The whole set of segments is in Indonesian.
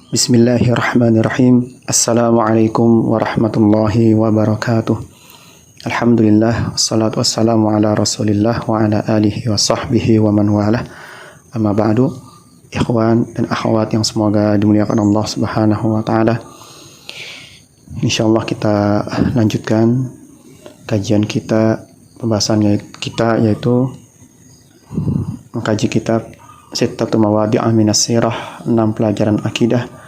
Bismillahirrahmanirrahim. Assalamualaikum warahmatullahi wabarakatuh. Alhamdulillah, wassalatu wassalamu ala rasulillah wa ala alihi wa sahbihi wa man walah. Amma ba'du, ikhwan dan akhwat yang semoga dimuliakan Allah subhanahu wa ta'ala. InsyaAllah kita lanjutkan kajian kita, pembahasannya kita yaitu mengkaji kitab Sittatu Mawadi'ah Minas Sirah, 6 pelajaran akidah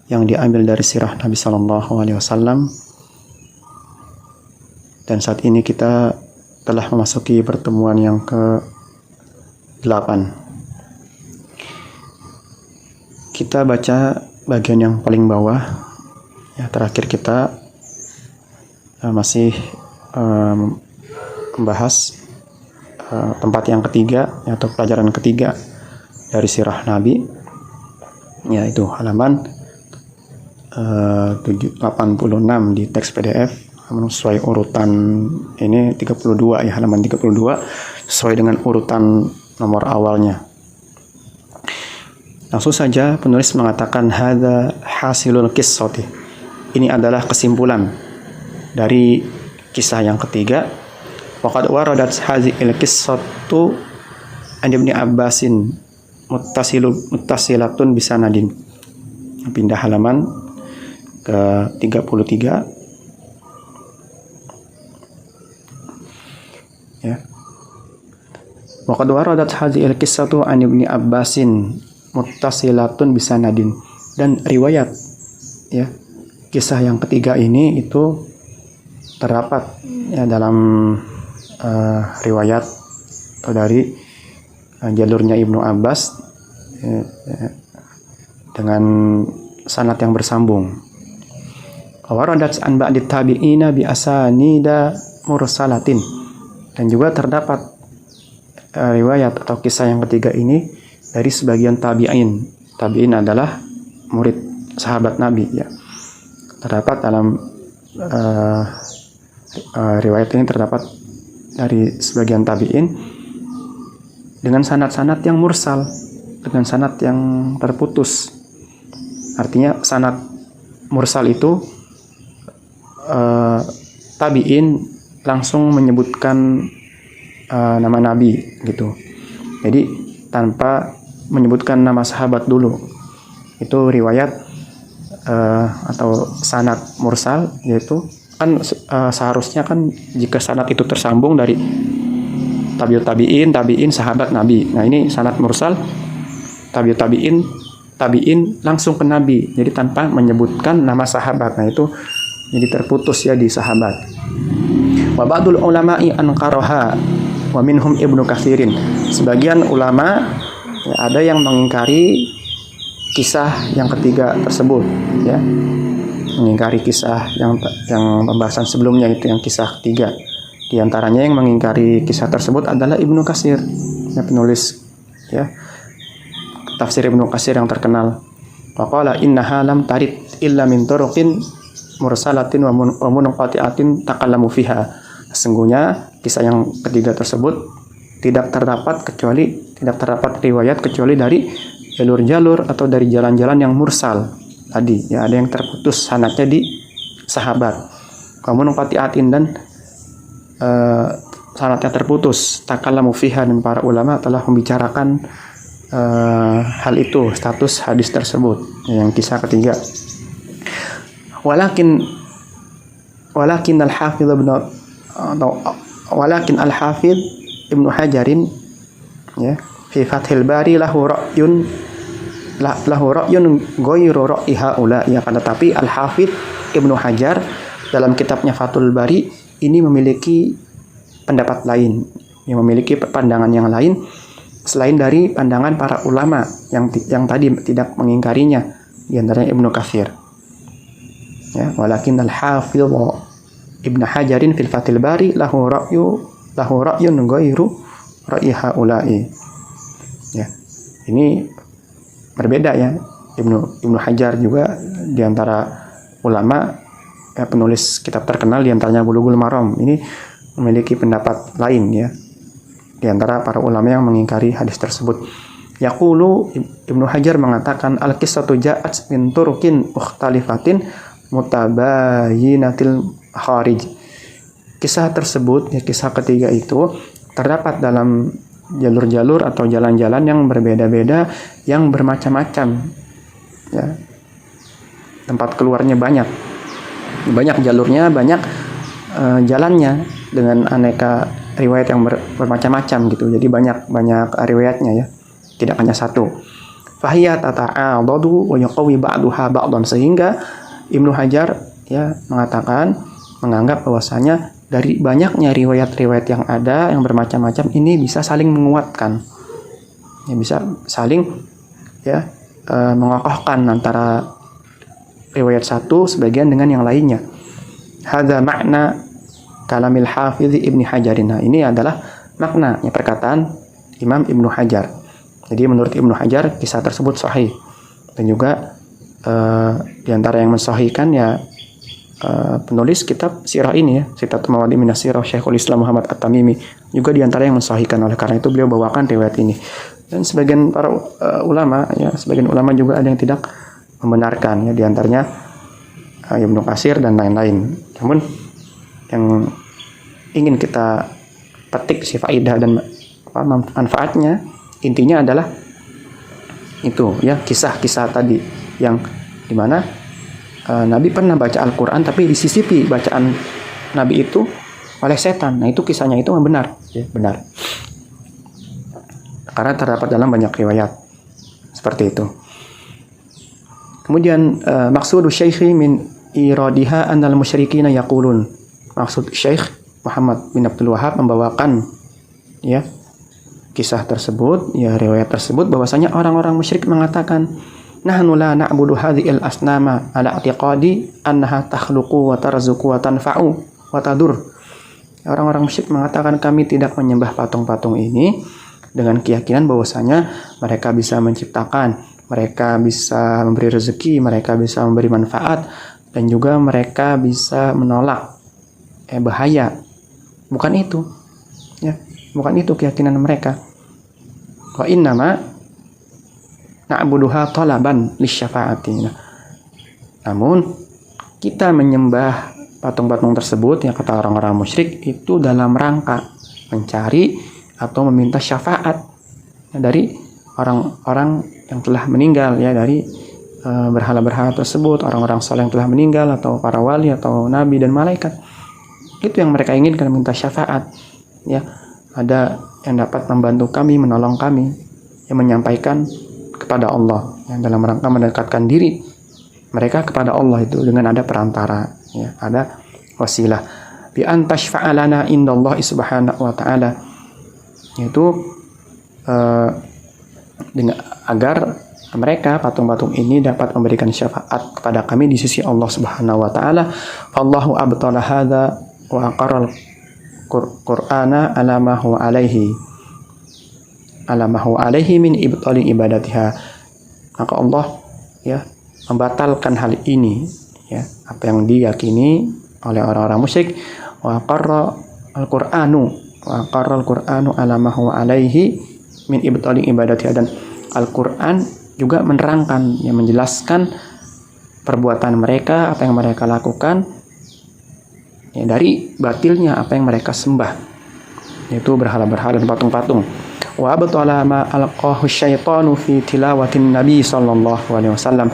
yang diambil dari sirah Nabi Sallallahu Alaihi Wasallam. Dan saat ini kita telah memasuki pertemuan yang ke-8. Kita baca bagian yang paling bawah. Ya, terakhir kita masih membahas tempat yang ketiga atau pelajaran ketiga dari sirah Nabi, yaitu halaman 86 di teks PDF, sesuai urutan ini 32 ya, halaman 32 sesuai dengan urutan nomor awalnya. Langsung saja penulis mengatakan hadza hasilul qissati. Ini adalah kesimpulan dari kisah yang ketiga. Waqad waradat hadhil qissatu an Ibnu Abbasin muttasilatun bisanadin. Pindah halaman ke 33 ya. Waqad waradat hadhil qissatu an Ibnu Abbasin muttasilatun bisanadin, dan riwayat ya kisah yang ketiga ini itu terdapat ya dalam riwayat atau dari jalurnya Ibnu Abbas dengan sanad yang bersambung. Waradat an ba'di tabi'ina bi asanida mursalatin, dan juga terdapat riwayat atau kisah yang ketiga ini dari sebagian tabi'in. Tabi'in adalah murid sahabat Nabi ya. Terdapat dalam riwayat ini terdapat dari sebagian tabi'in dengan sanad-sanad yang mursal, dengan sanad yang terputus. Artinya sanad mursal itu tabi'in langsung menyebutkan nama Nabi gitu. Jadi tanpa menyebutkan nama sahabat dulu. Itu riwayat atau sanad mursal, yaitu kan seharusnya kan jika sanad itu tersambung dari tabi'in sahabat Nabi. Nah, ini sanad mursal tabi'in langsung ke Nabi. Jadi tanpa menyebutkan nama sahabat. Nah, itu jadi terputus ya di sahabat. Wa ba'dul ulama'i anqaraha wa minhum Ibnu Katsirin. Sebagian ulama ya, ada yang mengingkari kisah yang ketiga tersebut ya. Mengingkari kisah yang pembahasan sebelumnya itu yang kisah ketiga. Di antaranya yang mengingkari kisah tersebut adalah Ibnu Katsir, ya, penulis ya tafsir Ibnu Katsir yang terkenal. Wa qala innaha lam tarid illa min turuqin mursalatin wa munqati'atin takallamu fiha. Sesungguhnya kisah yang ketiga tersebut tidak terdapat riwayat kecuali dari jalur-jalur atau dari jalan-jalan yang mursal tadi ya, ada yang terputus sanadnya di sahabat. Wa munqati'atin, dan sanadnya terputus, takallamu fiha, dan para ulama telah membicarakan hal itu, status hadis tersebut yang kisah ketiga. Walakin al-Hafidz Ibnu Hajarin ya fi Fathil Bari lahu ra'yun ghairu ra'yi haula ya. Tetapi Al-Hafidz Ibnu Hajar dalam kitabnya Fathul Bari ini memiliki pendapat lain, yang memiliki pandangan yang lain selain dari pandangan para ulama yang tadi tidak mengingkarinya, di antaranya Ibnu Katsir. Ya, walakin al-Hafidz Ibnu Hajarin fil Fathil Bari lahu ra'yun ghairu ra'yi haula'i. Ya. Ini berbeda ya. Ibnu Hajar juga di antara ulama ya, penulis kitab terkenal di antaranya Bulughul Maram. Ini memiliki pendapat lain ya. Di antara para ulama yang mengingkari hadis tersebut. Yaqulu Ibnu Hajar mengatakan al-qissatu ja'at min turukin mukhtalifatin mutabayyinatil kharij. Kisah tersebut, ya kisah ketiga itu terdapat dalam jalur-jalur atau jalan-jalan yang berbeda-beda, yang bermacam-macam. Ya. Tempat keluarnya banyak jalurnya, banyak jalannya dengan aneka riwayat yang bermacam-macam gitu. Jadi banyak riwayatnya ya, tidak hanya satu. Fahiya tata'adadu wa yaqawi ba'duha ba'dan, sehingga Ibnu Hajar ya menganggap bahwasanya dari banyaknya riwayat-riwayat yang ada yang bermacam-macam ini bisa saling menguatkan, ya bisa saling ya mengokohkan antara riwayat satu sebagian dengan yang lainnya. Hadza makna kalamil Hafidz Ibnu Hajar. Nah, ini adalah maknanya perkataan Imam Ibnu Hajar. Jadi menurut Ibnu Hajar kisah tersebut sahih, dan juga di antara yang mensahihkan ya penulis kitab sirah ini ya, Sitat Mawadi Minas Sirah, Syekhul Islam Muhammad At-Tamimi, juga di antara yang mensahihkan. Oleh karena itu beliau bawakan riwayat ini. Dan sebagian para ulama juga ada yang tidak membenarkan ya, di antaranya Ibnu Katsir dan lain-lain. Namun yang ingin kita petik si faidah dan manfaatnya, intinya adalah itu ya, kisah-kisah tadi yang dimana Nabi pernah baca Al-Quran tapi disisipi bacaan Nabi itu oleh setan. Nah, itu kisahnya itu benar ya, benar karena terdapat dalam banyak riwayat seperti itu. Kemudian maksud Syekh min iradiha annal musyrikina yaqulun, maksud Syekh Muhammad bin Abdul Wahhab membawakan ya kisah tersebut, ya riwayat tersebut, bahwasanya orang-orang musyrik mengatakan, nahnu la na'budu hadhil asnama ala i'tiqadi annaha takhluqu wa tarzuqu wa tanfa'u wa tadur. Orang-orang musyrik mengatakan kami tidak menyembah patung-patung ini dengan keyakinan bahwasanya mereka bisa menciptakan, mereka bisa memberi rezeki, mereka bisa memberi manfaat, dan juga mereka bisa menolak bahaya. Bukan itu. Ya, bukan itu keyakinan mereka. Wa innama na'buduha talaban lisyafa'ati. Namun kita menyembah patung-patung tersebut, yang kata orang-orang musyrik, itu dalam rangka mencari atau meminta syafaat dari orang-orang yang telah meninggal ya, dari berhala-berhala tersebut, orang-orang saleh yang telah meninggal, atau para wali atau nabi dan malaikat. Itu yang mereka inginkan, minta syafaat ya. Ada yang dapat membantu kami, menolong kami, yang menyampaikan kepada Allah, yang dalam rangka mendekatkan diri mereka kepada Allah itu dengan ada perantara ya, ada wasilah. Bi an tashfa'alana indallah subhanahu wa ta'ala, yaitu dengan agar mereka patung-patung ini dapat memberikan syafaat kepada kami di sisi Allah Subhanahu wa taala. Allahu abtala hadza wa aqarral Qur'ana ala ma huwa alaihi min ibtali ibadatiha. Maka Allah ya membatalkan hal ini ya, apa yang diyakini oleh orang-orang musyrik. Wa aqarra al-Qur'anu ala ma huwa alaihi min ibtali ibadatiha, dan Al-Qur'an juga menerangkan, yang menjelaskan perbuatan mereka, apa yang mereka lakukan ya, dari batilnya apa yang mereka sembah, yaitu berhala-berhala dan patung-patung. Wa abtala ma alqahu syaitanu fi tilawatin nabi sallallahu alaihi wasallam.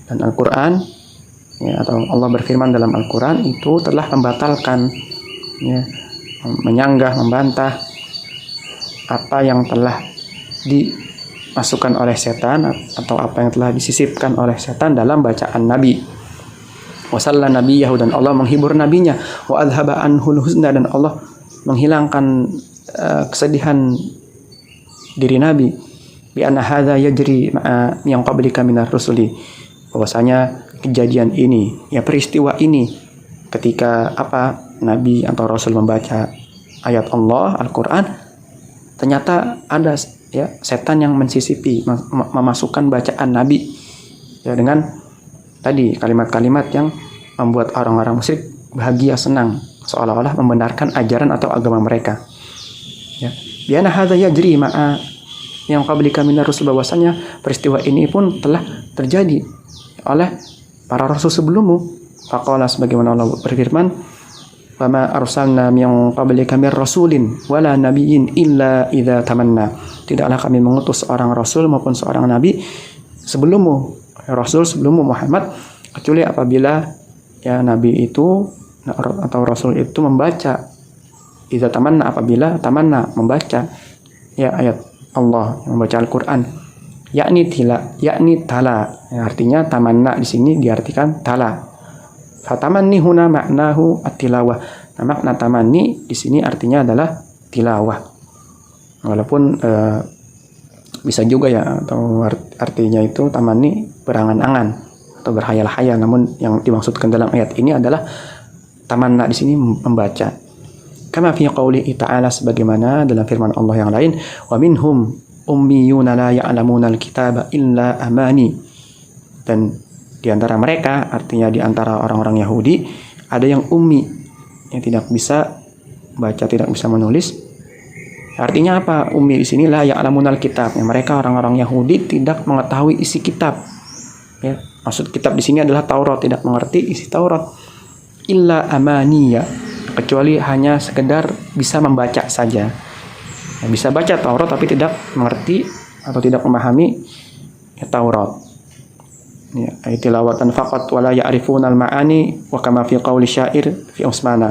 Dan Al-Qur'an ya, atau Allah berfirman dalam Al-Qur'an itu telah membatalkan ya, menyanggah, membantah apa yang telah dimasukkan oleh setan atau apa yang telah disisipkan oleh setan dalam bacaan Nabi. Wasalla nabiyahu, dan Allah menghibur nabinya. Wa adhaba anhul huzna, dan Allah menghilangkan kesedihan diri Nabi. Bi anna hadza yajri ma'a yang qablika minar rusuli, bahwasanya kejadian ini ya, peristiwa ini ketika apa Nabi atau Rasul membaca ayat Allah Al-Qur'an, ternyata ada ya setan yang mensisipi, memasukkan bacaan Nabi ya, dengan tadi kalimat-kalimat yang membuat orang-orang musyrik bahagia, senang, seolah-olah membenarkan ajaran atau agama mereka ya. Biana hadza yajri ma'a yang qablika minar rusul, bahwasanya peristiwa ini pun telah terjadi oleh para rasul sebelummu. Faqala, sebagaimana Allah berfirman, wa ma arsalna min qablika mir rasulin wala nabiyyin illa idza tamanna. Tidaklah kami mengutus seorang rasul maupun seorang nabi sebelummu, rasul sebelummu Muhammad, kecuali apabila ya nabi itu atau rasul itu membaca, idza tamanna, apabila tamanna membaca ya ayat Allah, membaca Al-Qur'an, yakni tala, ya, artinya tamanna di sini diartikan tala. Fatamanni huna maknahu at-tilawah. Nah, makna tamanni di sini artinya adalah tilawah. Walaupun bisa juga ya, atau artinya itu tamanni berangan-angan atau berhayal-hayal, namun yang dimaksudkan dalam ayat ini adalah tamanna di sini membaca. Kama fi qoulihi ta'ala, sebagaimana dalam firman Allah yang lain, wa minhum ummiyuna la ya'lamuna al-kitaba illa amani. Dan di antara mereka, artinya di antara orang-orang Yahudi, ada yang ummi, yang tidak bisa baca, tidak bisa menulis. Artinya apa? Ummi di sini la ya'lamunal kitab. Ya, mereka orang-orang Yahudi tidak mengetahui isi kitab. Ya, maksud kitab di sini adalah Taurat, tidak mengerti isi Taurat. Illa amaniya, kecuali hanya sekedar bisa membaca saja. Ya, bisa baca Taurat tapi tidak mengerti atau tidak memahami ya, Taurat. Ya, tilawatan faqat wala ya'rifuna al-ma'ani wa kama fi qauli syair fi Usmana.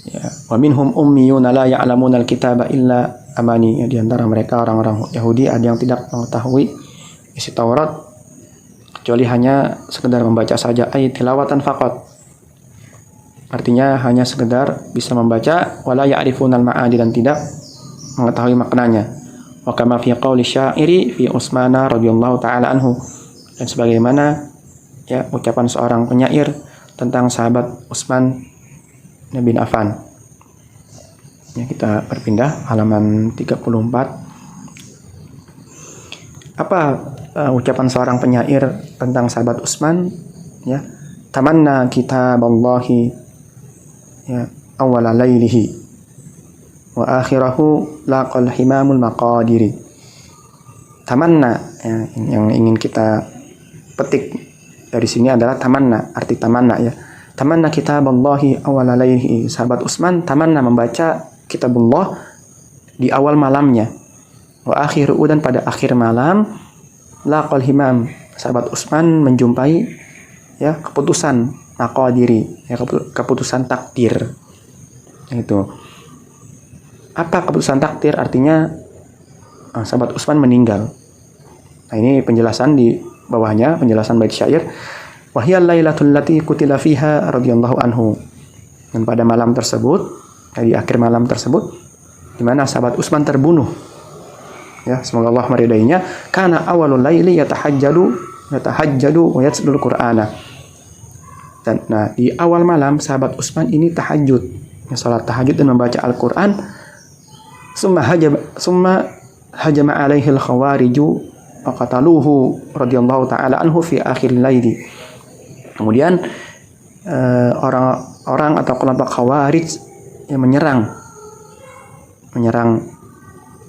Ya, wa minhum ummiyuna la ya'lamuna al-kitaba illa amani. Ya, di antara mereka orang-orang Yahudi ada yang tidak mengetahui isi Taurat kecuali hanya sekedar membaca saja, ay tilawatan faqat. Artinya hanya sekedar bisa membaca, wala ya'rifuna al-ma'ani, dan tidak mengetahui maknanya. Wa kama fi qauli syairi fi Utsmana radhiyallahu taala anhu, dan sebagaimana ya ucapan seorang penyair tentang sahabat Utsman bin Affan. Ya, kita berpindah halaman 34. Apa ucapan seorang penyair tentang sahabat Utsman? Ya, tamanna kitaballahi ya awwala lailihi wa akhirahu laqal himamul maqadiri. Tamanna ya, yang ingin kita petik dari sini adalah tamanna, arti tamanna ya. Tamanna kitaballahi awwala lailihi. Sahabat Utsman tamanna membaca kitabullah di awal malamnya. Wa akhiru, dan pada akhir malam, laqal himam. Sahabat Utsman menjumpai ya keputusan maqadiri, ya keputusan takdir. Itu. Apa keputusan takdir? Artinya sahabat Utsman meninggal. Nah, ini penjelasan di bawahnya, penjelasan bait syair. Wa hiya lailatul lati qutila fiha radhiyallahu anhu. Dan pada malam tersebut, di akhir malam tersebut, di mana sahabat Utsman terbunuh. Ya, semoga Allah meridainya. Kana awalul laili yatahajjadu wa yatlul Qur'ana. Dan nah, di awal malam sahabat Utsman ini tahajud, ya, salat tahajud dan membaca Al-Qur'an. Summa hajama alaihi al-khawariju faqataluhu radhiyallahu ta'ala anhu fi akhir laili. Kemudian orang-orang atau kelompok khawarij yang menyerang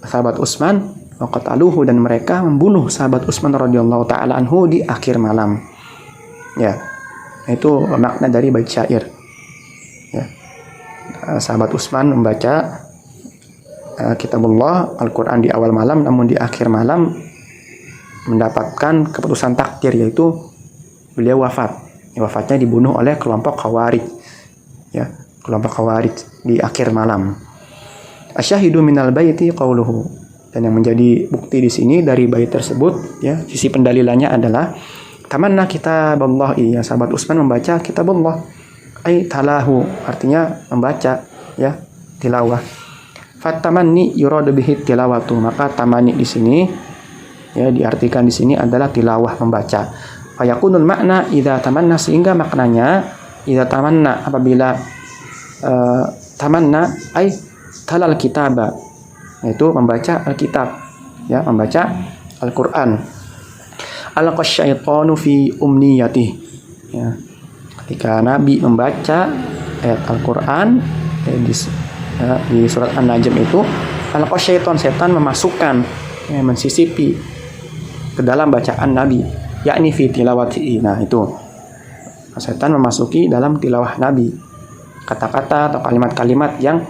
sahabat Utsman, faqataluhu, dan mereka membunuh sahabat Utsman radhiyallahu ta'ala anhu di akhir malam. Ya, itu makna dari bait syair. Ya. Sahabat Utsman membaca kitabullah Al-Quran di awal malam, namun di akhir malam mendapatkan keputusan takdir, yaitu beliau wafat. Wafatnya dibunuh oleh kelompok khawarij. Ya, kelompok khawarij di akhir malam. Asyahidu minal baiti qauluhu. Dan yang menjadi bukti di sini dari bait tersebut, ya, sisi pendalilannya adalah tamanna kitabullah. Ya, sahabat Utsman membaca kitabullah, ay talahu, artinya membaca, ya, tilawah. Fatamanni yuradu bihi tilawatu. Maka tamani di sini ya diartikan di sini adalah tilawah, membaca. Fayakunul makna idza tamanna, sehingga maknanya idza tamanna, apabila tamanna ay talal kitaba, yaitu membaca Alkitab, ya, membaca Al-Qur'an. Alaqasyaitanu fi umniyatih. Ya, ketika Nabi membaca ayat Al-Qur'an di surat An-Najm itu, Alqa syaitan, setan memasukkan, mensisipi ke dalam bacaan Nabi, yakni fi tilawati. Nah, itu setan memasuki dalam tilawah Nabi, kata-kata atau kalimat-kalimat yang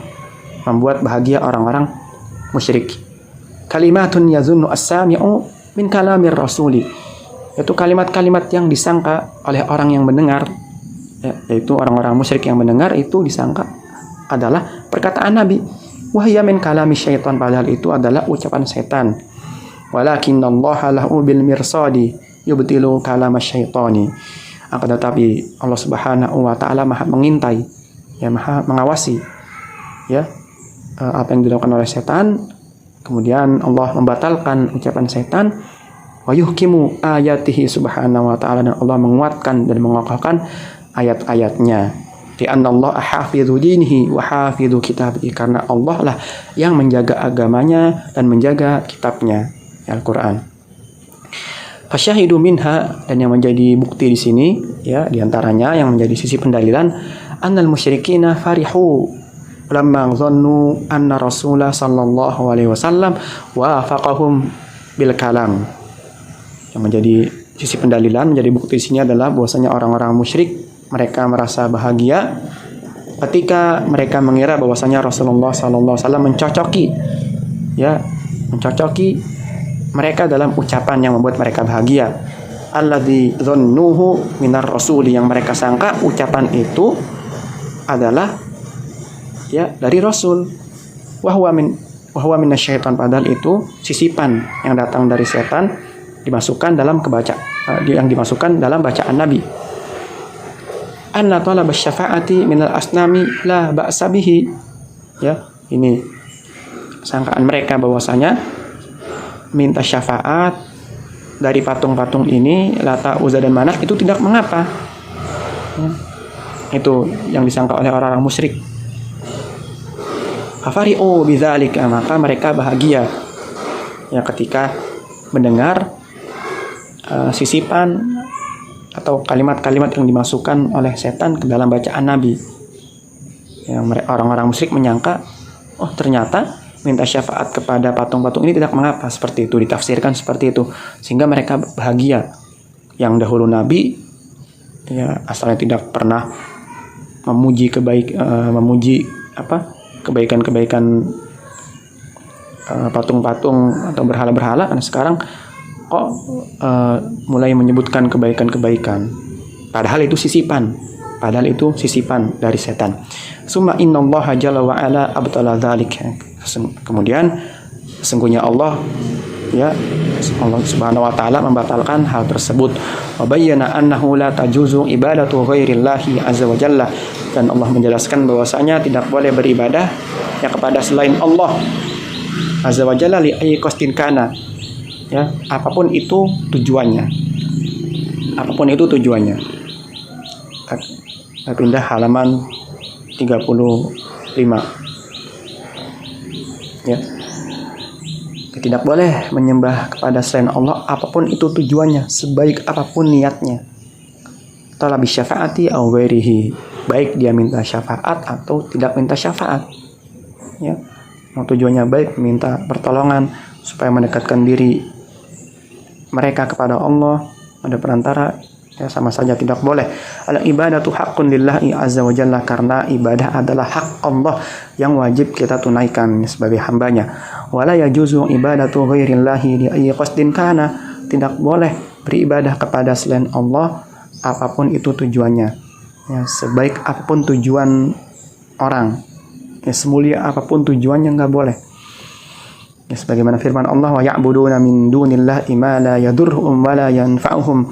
membuat bahagia orang-orang musyrik. Kalimatun yazunnu as-sami'u min kalamir rasuli, yaitu kalimat-kalimat yang disangka oleh orang yang mendengar, yaitu orang-orang musyrik yang mendengar itu disangka adalah perkataan Nabi. Wahya min kalami syaitan, padahal itu adalah ucapan setan. Walakinallaha lahu bil mirsadi yubtilu kalama syaitani. Akan tetapi Allah Subhanahu wa taala Maha mengintai, ya Maha mengawasi, ya apa yang dilakukan oleh setan. Kemudian Allah membatalkan ucapan setan. Wa yuhkimu ayatihi subhanahu wa ta'ala, dan Allah menguatkan dan mengokohkan ayat-ayatnya. Di anna Allah hafidhu dinihi wa hafidhu kitabihi, karena Allah lah yang menjaga agamanya dan menjaga kitabnya, Al-Quran. Fasyahidu minha, dan yang menjadi bukti di sini, ya diantaranya yang menjadi sisi pendalilan, annal musyrikina farihu lamma dhannu anna Rasulullah sallallahu alaihi wasallam wafaqahum bil kalam. Yang menjadi sisi pendalilan, menjadi bukti di sini adalah bahwasanya orang-orang musyrik mereka merasa bahagia ketika mereka mengira bahwasanya Rasulullah sallallahu alaihi wasallam mencocoki mereka dalam ucapan yang membuat mereka bahagia. Alladzi dhannuhu minar rasuli, yang mereka sangka ucapan itu adalah dari Rasul. Wahwa minasyaitan, padahal itu sisipan yang datang dari setan, dimasukkan dalam yang dimasukkan dalam bacaan Nabi. Anna talab asy-syafa'ati minal asnami la ba'sa bihi. Ya, ini sangkaan mereka bahwasanya minta syafaat dari patung-patung ini, Lata, Uzza dan Manat, itu tidak mengapa. Itu yang disangka oleh orang-orang musyrik. Fafari'u bidzalika, maka mereka bahagia ya ketika mendengar sisipan atau kalimat-kalimat yang dimasukkan oleh setan ke dalam bacaan Nabi. Yang orang-orang musyrik menyangka, oh ternyata minta syafaat kepada patung-patung ini tidak mengapa, seperti itu ditafsirkan seperti itu, sehingga mereka bahagia. Yang dahulu Nabi asalnya tidak pernah memuji kebaikan-kebaikan patung-patung atau berhala-berhala, karena sekarang kok mulai menyebutkan kebaikan-kebaikan, padahal itu sisipan dari setan. Summa innallaha jalla wa ala abtala dzalik. Kemudian sesungguhnya Allah Subhanahu wa taala membatalkan hal tersebut. Wa bayyana annahu la tajuzu ibadatu ghairillahi azza wa jalla, dan Allah menjelaskan bahwasanya tidak boleh beribadah kepada selain Allah azza wa jalla li ayyi qasdin kana, apapun itu tujuannya. Kita pindah halaman 35. Tidak boleh menyembah kepada selain Allah apapun itu tujuannya, sebaik apapun niatnya. Talabi syafaati aw ghairihi, baik dia minta syafaat atau tidak minta syafaat. Tujuannya baik, minta pertolongan supaya mendekatkan diri mereka kepada Allah, ada perantara, sama saja tidak boleh. Al ibadatu haqqun lillahi azza wa jalla, karena ibadah adalah hak Allah yang wajib kita tunaikan sebagai hambanya. Wala yajuzu ibadatu ghairillahi li ayyi qasdin kana, tidak boleh beribadah kepada selain Allah apapun itu tujuannya. Sebaik apapun tujuan orang, semulia apapun tujuannya, enggak boleh. Sebagaimana firman Allah, wa ya'buduna min dunillahi ma la yadurruhum wa la yanfa'uhum.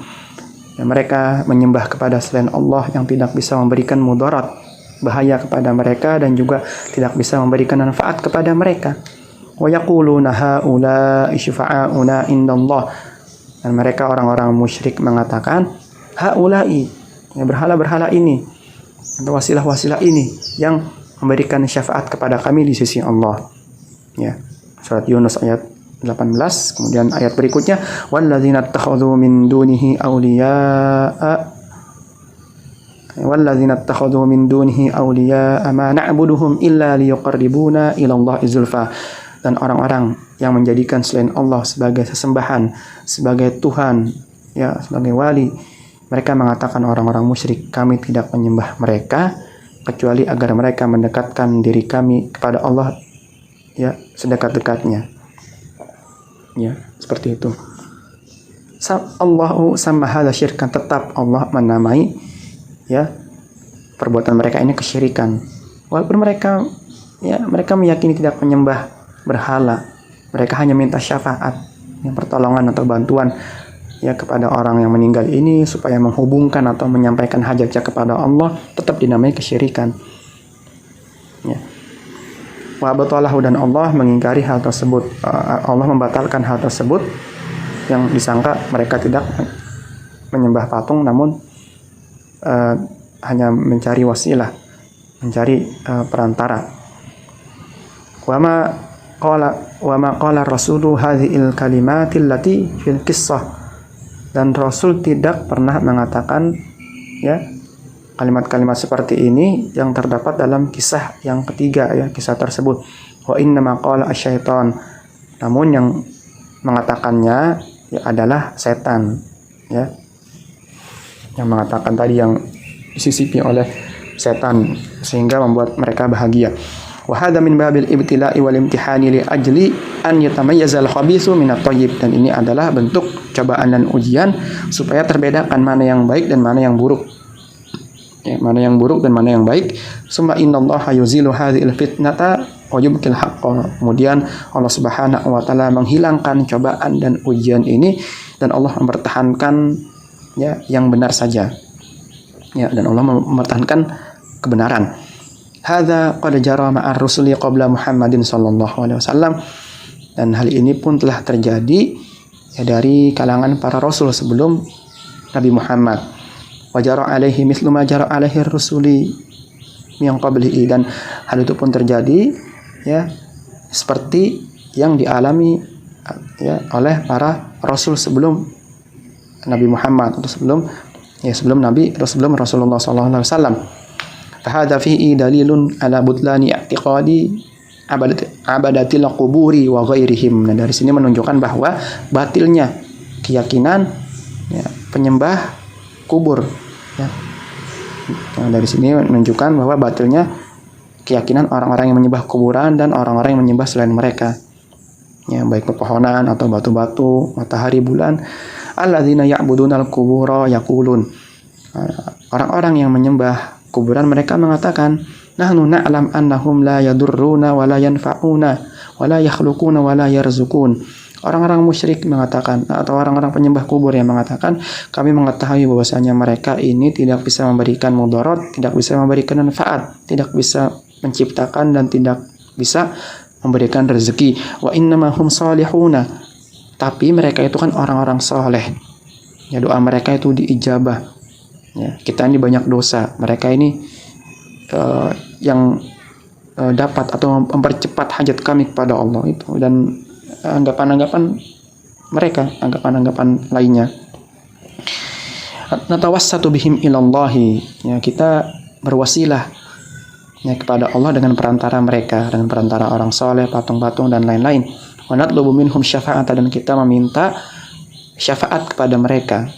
Mereka menyembah kepada selain Allah yang tidak bisa memberikan mudarat, bahaya kepada mereka, dan juga tidak bisa memberikan manfaat kepada mereka. Wa yaquluna haula'i syufa'auna indallah, dan mereka orang-orang musyrik mengatakan haula'i, berhala-berhala ini atau wasilah-wasilah ini yang memberikan syafaat kepada kami di sisi Allah. Surat Yunus ayat 18. Kemudian ayat berikutnya, walladzina ittakhadhu min dunihi awliya'a ma na'buduhum illa liyuqarribuna ila Allahi zulfa. dan orang-orang yang menjadikan selain Allah sebagai sesembahan, sebagai Tuhan, ya, sebagai wali, mereka mengatakan orang-orang musyrik, kami tidak menyembah mereka kecuali agar mereka mendekatkan diri kami kepada Allah, ya, sedekat-dekatnya. Ya, seperti itu. Allahu sama hadza syirkan, tetap Allah menamai, ya, perbuatan mereka ini kesyirikan. Walaupun mereka meyakini tidak menyembah berhala, mereka hanya minta syafaat, yang pertolongan atau bantuan, ya, kepada orang yang meninggal ini supaya menghubungkan atau menyampaikan hajatnya kepada Allah, tetap dinamai kesyirikan. Ya. Wa batalahu, dan Allah mengingkari hal tersebut. Allah membatalkan hal tersebut yang disangka mereka tidak menyembah patung, namun hanya mencari wasilah, mencari perantara. Wa ma qala rasulu hadhil kalimatil lati fil qissah, dan Rasul tidak pernah mengatakan, ya, kalimat-kalimat seperti ini yang terdapat dalam kisah yang ketiga, ya, kisah tersebut. Wa inna ma qala asyaiton, namun yang mengatakannya, ya, adalah setan, ya, yang mengatakan tadi, yang disisipi oleh setan sehingga membuat mereka bahagia. Wa hadza min babil ibtila'i wal imtihani li ajli an yatamayyazal khabithu minat thayyib, dan ini adalah bentuk cobaan dan ujian supaya terbedakan mana yang baik dan mana yang buruk. Ya, mana yang buruk dan mana yang baik. Summa innallaha yuzilu hadhil fitnata wa yubqil haqqa. Kemudian Allah Subhanahu wa taala menghilangkan cobaan dan ujian ini dan Allah mempertahankan, ya, yang benar saja. Ya, dan Allah mempertahankan kebenaran. Hadza qad jara ma'ar rusuli qabla Muhammadin sallallahu alaihi wasallam, dan hal ini pun telah terjadi, ya, dari kalangan para rasul sebelum Nabi Muhammad. Wa jara alaihi mithlu ma jara alaihi rusuli min qablihi, dan hal itu pun terjadi, ya, seperti yang dialami, ya, oleh para rasul sebelum Nabi Muhammad, atau sebelum Rasulullah sallallahu alaihi wasallam. Fahadha fihi dalilun ala butlani i'tiqadi abadatil quburi wa ghairihim. Nah, dari sini menunjukkan bahwa batilnya keyakinan, ya, penyembah kubur, ya. Nah, dari sini menunjukkan bahwa batilnya keyakinan orang-orang yang menyembah kuburan dan orang-orang yang menyembah selain mereka, ya, baik pepohonan atau batu-batu, matahari, bulan. Alladzina ya'budunal qubura yaqulun, orang-orang yang menyembah kuburan mereka mengatakan, nahnu na'lam annahum la yadurruna wa la yanfa'una wa la yakhluquna wa la yarzukun. Orang-orang musyrik mengatakan, atau orang-orang penyembah kubur yang mengatakan, kami mengetahui bahwasanya mereka ini tidak bisa memberikan mudarat, tidak bisa memberikan manfaat, tidak bisa menciptakan, dan tidak bisa memberikan rezeki. Wa innama hum salihuna, tapi mereka itu kan orang-orang soleh, ya, doa mereka itu diijabah. Ya, kita ini banyak dosa, mereka ini yang dapat atau mempercepat hajat kami kepada Allah itu, dan anggapan-anggapan mereka, anggapan-anggapan lainnya. Natawassatu bihim ilallahi, ya, kita berwasilah, ya, kepada Allah dengan perantara mereka, dengan perantara orang soleh, patung-patung dan lain-lain. Wa natlubu minhum syafa'ata, dan kita meminta syafaat kepada mereka,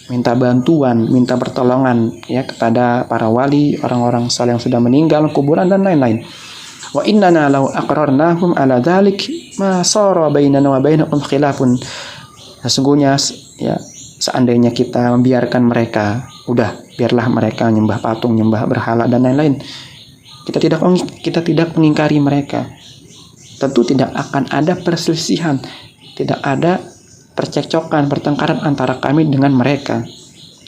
minta bantuan, minta pertolongan, ya, kepada para wali, orang-orang saleh yang sudah meninggal, kuburan dan lain-lain. Wa innana law aqrarnahum ala dzalik ma sara bainana wa bainahum khilafun. Sesungguhnya, ya, seandainya kita membiarkan mereka, udah, biarlah mereka nyembah patung, nyembah berhala dan lain-lain. Kita tidak mengingkari mereka. Tentu tidak akan ada perselisihan, tidak ada percekcokan, pertengkaran antara kami dengan mereka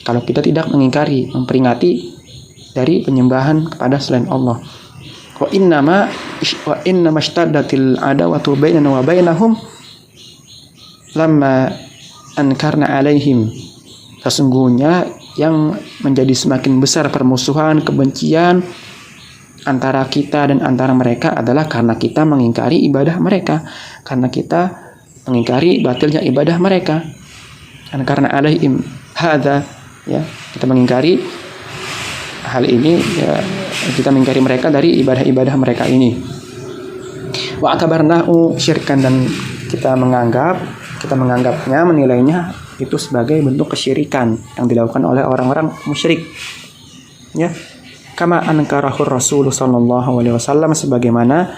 kalau kita tidak mengingkari, memperingati dari penyembahan kepada selain Allah. Wa innama ishtaddatil adawatu bainana wa bainahum lamma ankarna alaihim. Sesungguhnya yang menjadi semakin besar permusuhan, kebencian antara kita dan antara mereka adalah karena kita mengingkari ibadah mereka, karena kita mengingkari batilnya ibadah mereka. Dan karena alaihim hadza, ya, kita mengingkari hal ini, ya, kita mengingkari mereka dari ibadah-ibadah mereka ini. Wa atabarnahu syirkan, dan kita menganggapnya, menilainya itu sebagai bentuk kesyirikan yang dilakukan oleh orang-orang musyrik. Ya, kama ankarahu Rasul sallallahu alaihi wasallam, sebagaimana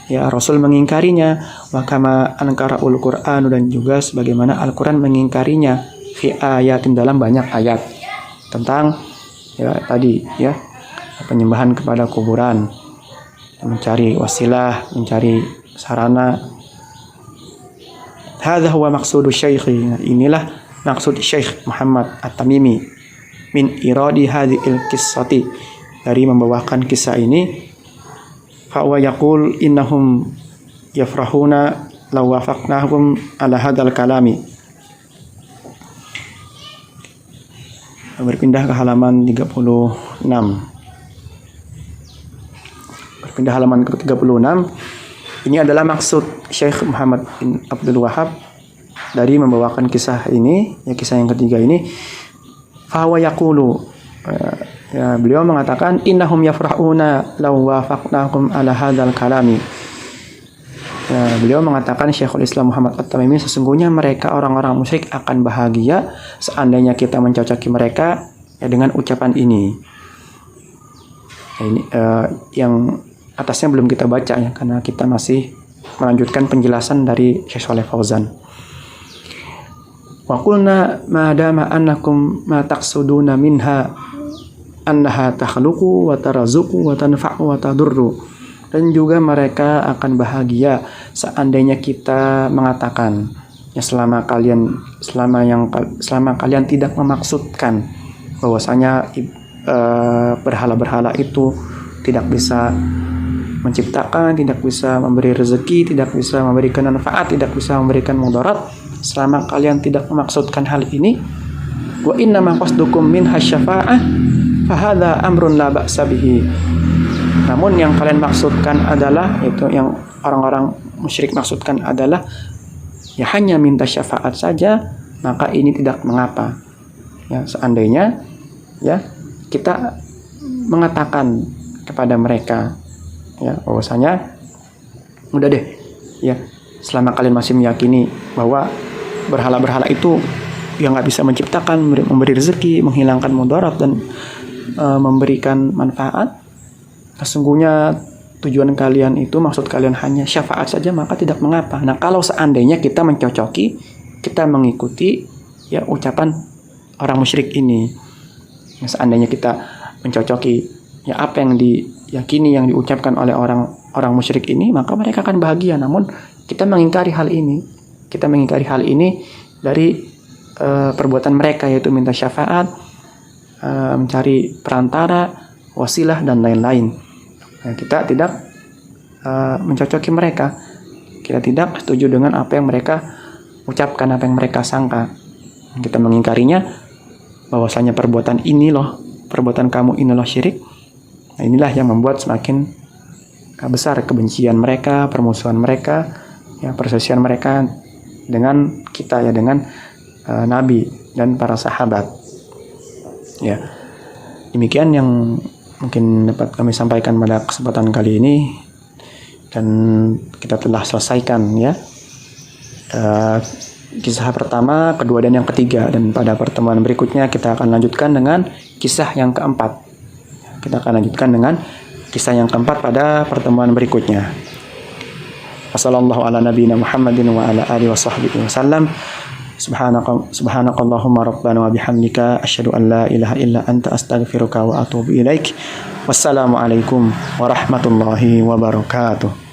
ya Rasul mengingkarinya, wa kama ankaraul Qur'an, dan juga sebagaimana Al-Qur'an mengingkarinya, fi ayatin, dalam banyak ayat tentang ya tadi ya penyembahan kepada kuburan, mencari wasilah, mencari sarana. Hadza huwa maqsudu syekhi, inilah maksud Syekh Muhammad At-Tamimi min iradi hadhil qissati, dari membawakan kisah ini. Fa wa yaqul innahum yafrahuna law wafaqnahum ala hadzal kalami. Berpindah ke halaman 36. Berpindah halaman ke 36. Ini adalah maksud Syekh Muhammad bin Abdul Wahhab dari membawakan kisah ini, ya kisah yang ketiga ini. Fa wa yaqulu, ya, beliau mengatakan innahum yafrahuna law wafaqnahum ala hadzal kalami. Ya, beliau mengatakan, Syekhul Islam Muhammad At-Tamimi, sesungguhnya mereka orang-orang musyrik akan bahagia seandainya kita mencocoki mereka ya dengan ucapan ini. Ya, ini yang atasnya belum kita baca ya, karena kita masih melanjutkan penjelasan dari Syekh Shalih Fauzan. Wa qulna ma dama annakum ma taqsuduna minha annaha takhluqu wa tarazuqu wa tanfa'u wa tadurru. Dan juga mereka akan bahagia seandainya kita mengatakan ya selama kalian tidak memaksudkan bahwasanya berhala-berhala itu tidak bisa menciptakan, tidak bisa memberi rezeki, tidak bisa memberikan manfaat, tidak bisa memberikan mudarat. Selama kalian tidak memaksudkan hal ini, wa inna ma qasdukum min hasyafa'ah fa hadza amrun la ba'sa bihi. Namun yang kalian maksudkan adalah, itu yang orang-orang musyrik maksudkan adalah ya hanya minta syafaat saja, maka ini tidak mengapa. Ya, seandainya ya kita mengatakan kepada mereka ya bahwasanya udah deh ya, selama kalian masih meyakini bahwa berhala-berhala itu yang nggak bisa menciptakan, memberi rezeki, menghilangkan mudarat, dan memberikan manfaat, sesungguhnya tujuan kalian itu, maksud kalian hanya syafaat saja, maka tidak mengapa. Nah, kalau seandainya kita mencocoki, kita mengikuti ya ucapan orang musyrik ini, seandainya kita mencocoki ya apa yang diyakini, yang diucapkan oleh orang musyrik ini, maka mereka akan bahagia. Namun kita mengingkari hal ini. Kita mengingkari hal ini dari perbuatan mereka, yaitu minta syafaat, mencari perantara, wasilah, dan lain-lain. Nah, kita tidak mencocoki mereka. Kita tidak setuju dengan apa yang mereka ucapkan, apa yang mereka sangka. Kita mengingkarinya, bahwasanya perbuatan kamu ini loh syirik. Nah, inilah yang membuat semakin besar kebencian mereka, permusuhan mereka, ya perselisihan mereka dengan kita, ya dengan Nabi dan para sahabat. Ya, demikian yang mungkin dapat kami sampaikan pada kesempatan kali ini, dan kita telah selesaikan ya kisah pertama, kedua, dan yang ketiga. Dan pada pertemuan berikutnya kita akan lanjutkan dengan kisah yang keempat. Kita akan lanjutkan dengan kisah yang keempat pada pertemuan berikutnya. Wassallallahu ala nabiyina Muhammadin wa ala alihi wa sahbihi wasallam. Subhanakallahumma rabbana wa bihamdika asyhadu an la ilaha illa anta astaghfiruka wa atubu ilaik. Wassalamu alaikum warahmatullahi wabarakatuh.